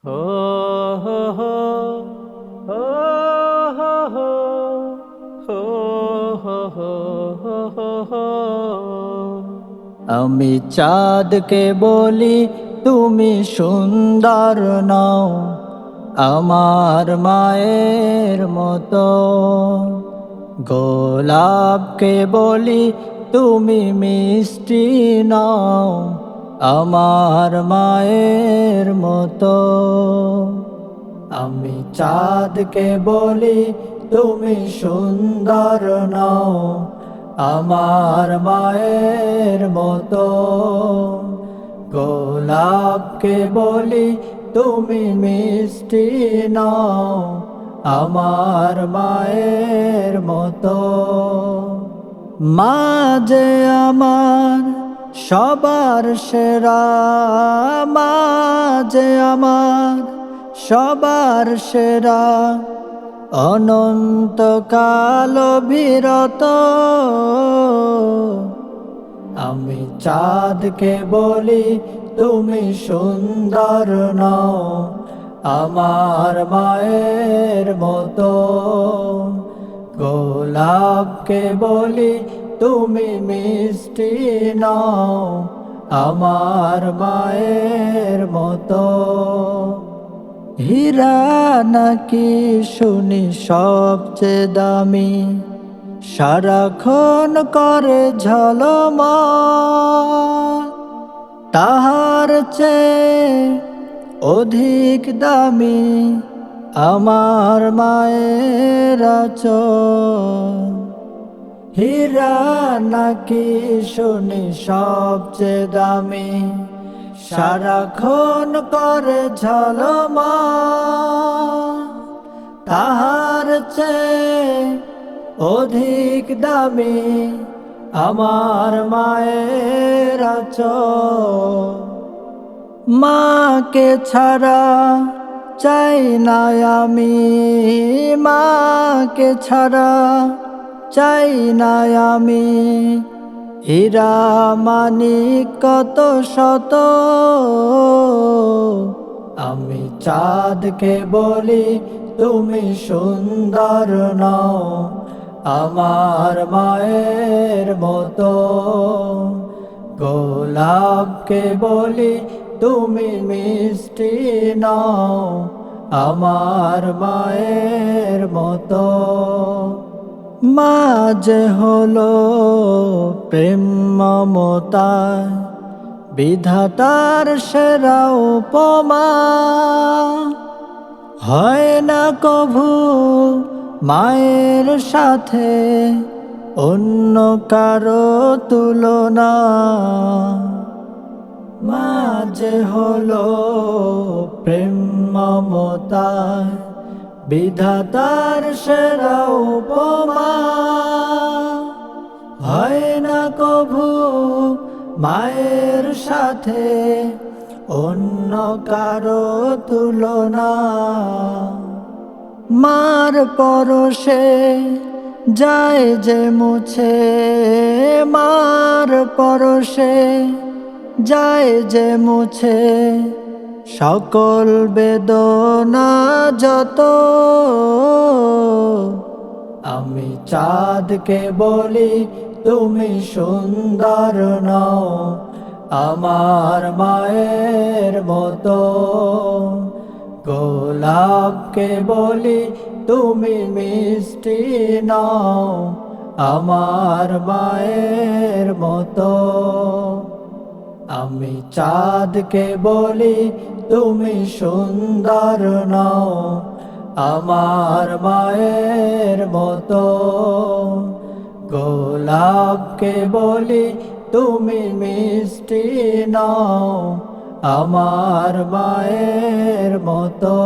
হো হো হো হো হো হো হো হো হো হো হো হো। আমি চাঁদকে বলি তুমি সুন্দর নও আমার মায়ের মতো, গোলাপকে বলি তুমি মিষ্টি নও আমার মায়ের মতো। আমি চাঁদকে বলি তুমি সুন্দর নও আমার মায়ের মতো, গোলাপকে বলি তুমি মিষ্টি নও আমার মায়ের মতো। মা যে আমার সবার সেরা, মা যে আমার সবার সেরা, অনন্তকাল বিরত। আমি চাঁদকে বলি তুমি সুন্দর নও আমার মায়ের মতো, গোলাপকে বলি তুমি মিষ্টি নও আমার মায়ের মতো। হীরা নাকি শুনি সবচেয়ে দামি, সারাক্ষণ করে ঝলমল, তাহার চেয়ে অধিক দামি আমার মায়ের আঁচল। হীরা নাকি শুনি সবচেয়ে দামি, সারাক্ষণ করে ঝলমল, তাহার চেয়ে অধিক দামি আমার মায়ের আঁচল। মাকে ছাড়া চাই না আমি, মাকে ছাড়া চাই না আমি, হীরা মানিক কত শত। আমি চাঁদকে বলি তুমি সুন্দর নও আমার মায়ের মতো, গোলাপকে বলি তুমি মিষ্টি নও আমার মায়ের মতো। মা যে হলো প্রেম মমতায় বিধাতার সেরা উপমা, হয় না কভু মায়ের সাথে অন্য কারো তুলনা। মা যে হলো প্রেম মমতায় বিধাতার সেরা উপমা, হয় না কভু মায়ের সাথে অন্য কারো তুলনা। মার পরশে যায় যে মুছে, মার পরশে যায় যে মুছে সকল বেদনা যত। আমি চাঁদকে বলি তুমি সুন্দর নও আমার মায়ের মতো, গোলাপকে বলি তুমি মিষ্টি নও আমার মায়ের মতো। আমি চাঁদকে বলি তুমি সুন্দর নও আমার মায়ের মতো, গোলাপকে বলি তুমি মিষ্টি নও আমার মায়ের মতো।